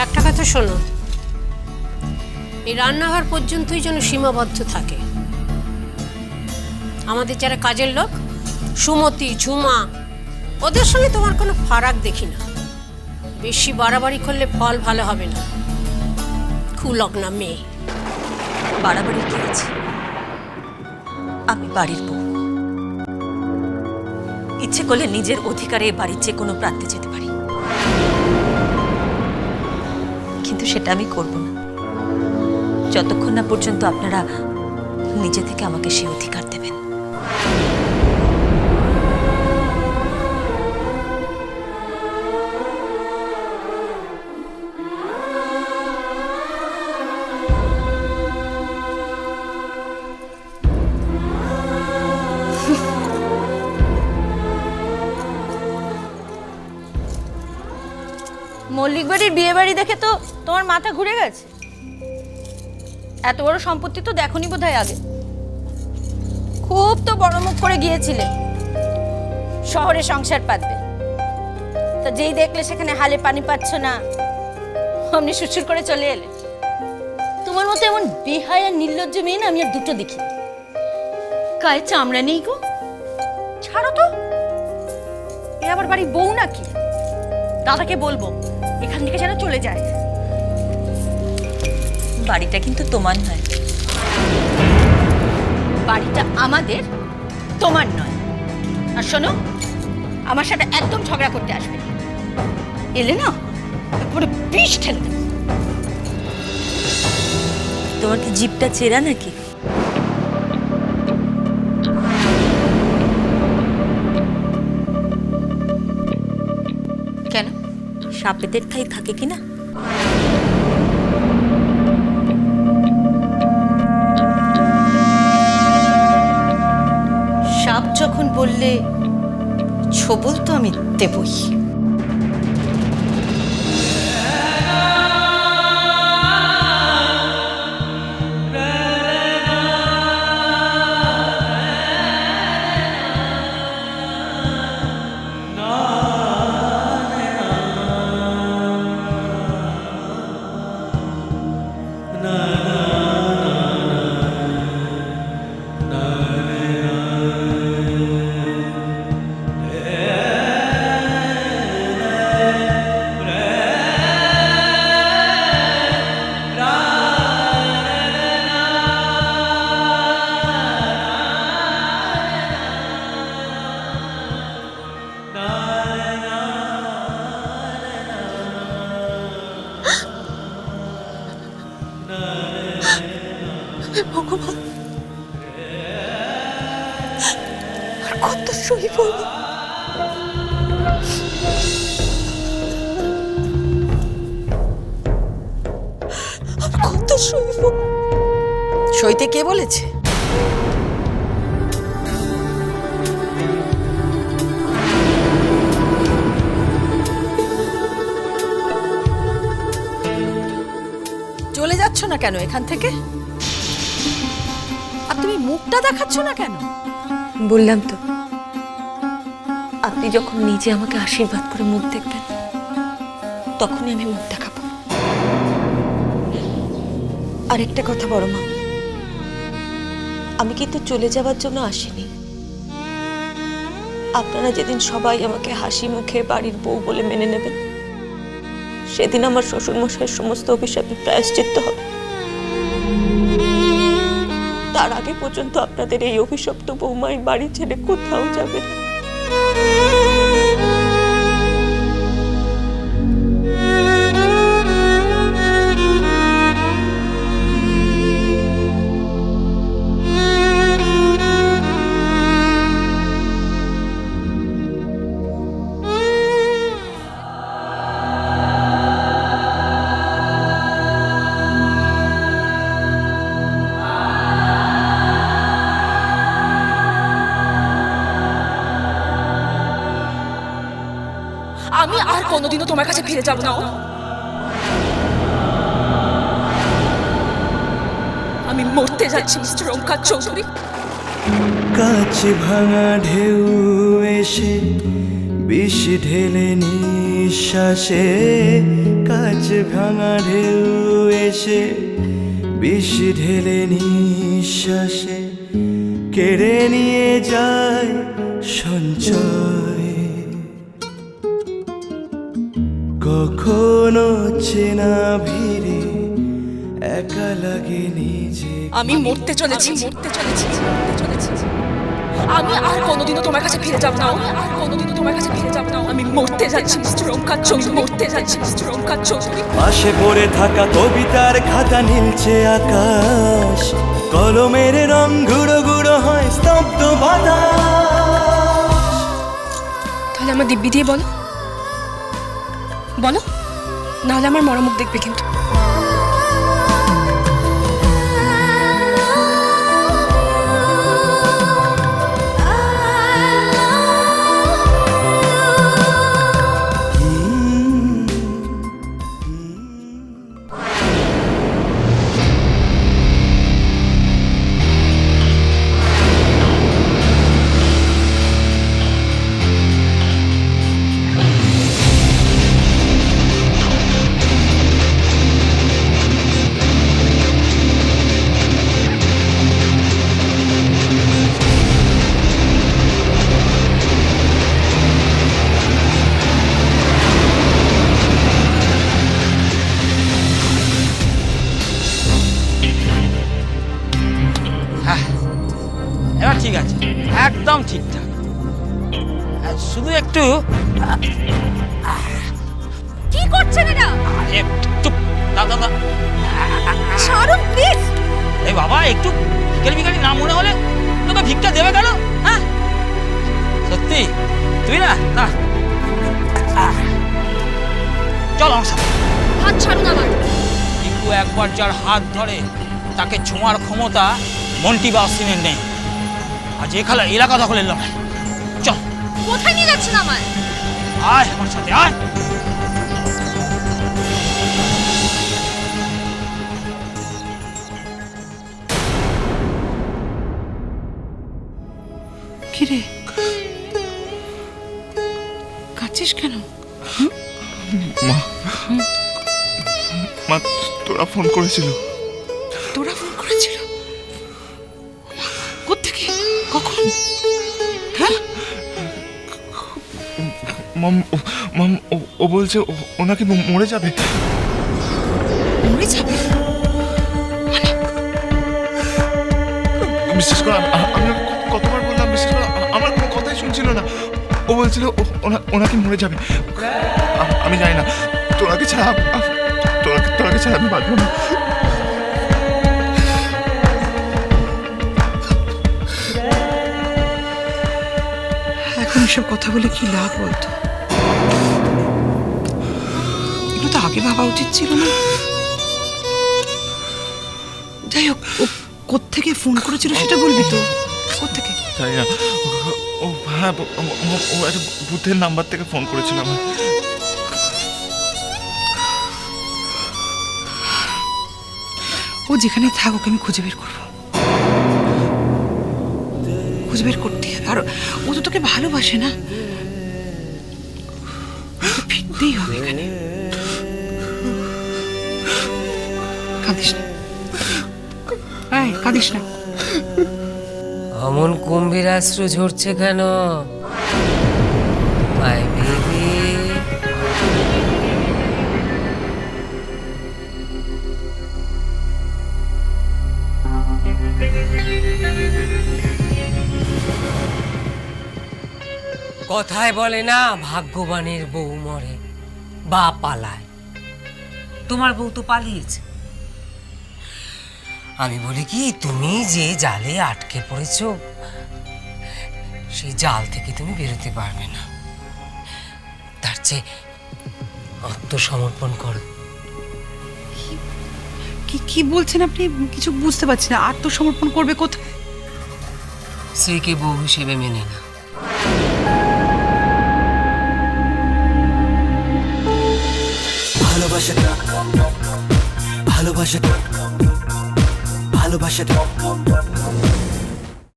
একটা কথা শোনো, এই রান্নাঘর পর্যন্তই যেন সীমাবদ্ধ থাকে। আমাদের যারা কাজের লোক, সুমতি, ঝুমা, ওদের সঙ্গে তোমার কোনো ফারাক দেখি না। বেশি বাড়াবাড়ি করলে ফল ভালো হবে না। কুলগ্না মেয়ে। বাড়াবাড়ি কি আছে? আমি বাড়ির বউ, ইচ্ছে করলে নিজের অধিকারে বাড়ির যে কোনো প্রান্তে যেতে পারি, কিন্তু সেটা আমি করব না যতক্ষণ না পর্যন্ত আপনারা নিজে থেকে আমাকে সেই অধিকার দেবেন। মল্লিক বাড়ির বিয়ে বাড়ি দেখে তো তোমার মাথা ঘুরে গেছে। এত বড় সম্পত্তি তো দেখোনি বোধহয় আগে। খুব তো বড় মুখ করে গিয়েছিলে শহরে সংসার পাতবে, তা যেই দেখলে সেখানে হালে পানি পাচ্ছ না, অমনি সুসুর করে চলে এলে। তোমার মতো এমন বেহায়া নির্লজ্জ মেয়ে না আমি আর দুটো দেখি। গায়ে চামড়া নেই গো। ছাড়ো তো, এ আবার বাড়ি বউ নাকি? দাদাকে বলবো এখান থেকে যেন চলে যায়। বাড়িটা কিন্তু তোমার নয়। বাড়িটা আমাদের, তোমার নয়। আর শোনো, আমার সাথে একদম ঝগড়া করতে আসবে না। এলে না একবারে বিষ ঠেলে দেবে। তোমার কি জিভটা চেরা নাকি? কেন? সাপেদের ঠাই থাকে কিনা? সাপ যখন বললে ছবল তো আমি দেবই। ভগবান, আর কত সইব? আর কত সইব? সইতে কে বলেছে? চলে যাচ্ছ না কেন এখান থেকে? আর তুমি মুখটা দেখাচ্ছ না কেন? বললাম তো, আপনি যখন নিজে আমাকে আশীর্বাদ করে মুখ দেখবেন তখনই আমি মুখ দেখাবো। আরেকটা কথা বড় মা, আমি কিন্তু চলে যাওয়ার জন্য আসিনি। আপনারা যেদিন সবাই আমাকে হাসি মুখে বাড়ির বউ বলে মেনে নেবেন, সেদিন আমার শ্বশুর মশাইয়ের সমস্ত অভিশাপের প্রায়শ্চিত্ত হবে। তার আগে পর্যন্ত আপনাদের এই অভিশপ্ত বৌমাই বাড়ি ছেড়ে কোথাও যাবে না। আমি আর কোনোদিনও তোমার কাছে ফিরে যাব না। আমি মরতে যাচ্ছি মিস্টার ওমকার চৌধুরী। কাছ ভাঙা ঢেউ এসে বিষ ঢেলে নিঃশ্বাসে কাছ ভাঙা ঢেউ এসে বিষ ঢেলে নিঃশ্বাসে কেড়ে নিয়ে যায় সঞ্চয়। কখনো চেনা ভিড়ে একা লাগে নিজে। আমি মরতে চলেছি। আমি আর কোনোদিনও তোমার কাছে ফিরে যাব না। আমি মরতে যাচ্ছি মিস্টার ওমকার চৌধুরী। পাশে পড়ে থাকা কবিতার খাতা নীলছে আকাশ, কলমের রং গুঁড়ো গুঁড়ো হয় স্তব্ধ বাতাস। তাহলে আমার দিব্যি দিয়ে বলো, নাহলে আমার মরমুখ দেখবে কিন্তু। এবার ঠিক আছে, একদম ঠিকঠাক। শুধু একটু কি করছেন এটা? আরে চুপ, দাদা ছাড়ুন প্লিজ। এই বাবা, একটু বিকেল বিকালি না মনে হলে তোকে ভিক্ষা দেবে কেন? হ্যাঁ সত্যি তুই না না, চল আমার সাথে। হাত ছাড়ুন আমার। টিকু একবার যার হাত ধরে তাকে ছোঁয়ার ক্ষমতা মন্টি বা অসীমের নেই। আজ এখানে এলাকা দখলের লড়াই। চল। কোথায় নিয়ে যাচ্ছেন আমায়? আয় আমার সাথে আয়। কিরে কাঁদছিস কেন? মা, তোরা ফোন করেছিল? তোরা ফোন করেছিল? কোত্থেকে, কখন? হ্যাঁ, মাম ও বলছে ও নাকি মরে যাবে। মরে যাবে? বিশ্বাস কর, আমি কতবার বললাম, বিশ্বাস কর, আমার কোনো কথাই শুনছিল না। ও বলছিল ও নাকি মরে যাবে। আমি জানি না, তোরাকে ছাড়া আমি বাঁচবো না। এখন এসব কথা বলে কি লাভ বলতো? এগুলো তো আগে ভাবা উচিত ছিল না। যাই হোক, ও কোত্থেকে ফোন করেছিল সেটা বলবি তো? কোত্থেকে? জানি না। ও হ্যাঁ, ও একটা বুদ্ধের নাম্বার থেকে ফোন করেছিল আমার। ও যেখানে থাক, ওকে আমি খুঁজে বের করবো। খুঁজে বের করতে হবে। আর ও তো তোকে ভালোবাসে না, ফিরতেই হবে এখানে। কাঁদিস না, কাঁদিস না। অমন কুম্ভীরাশ্রু ঝরছে কেন? মাই বেবি, কথায় বলে না, ভাগ্যবানের বউ মরে বা পালায়। তোমার বউ তো পালিয়েছে। আমি বলি কি, তুমি যে জালে আটকে পড়েছো, সেই জাল থেকে তুমি বেরোতে পারবে না। তার চেয়ে আত্মসমর্পণ করো। কি বলছেন আপনি? কিছু বুঝতে পারছি না। আত্মসমর্পণ করবে কোথায়? স্ত্রীকে বউ হিসেবে মেনে না। ভালোবাসা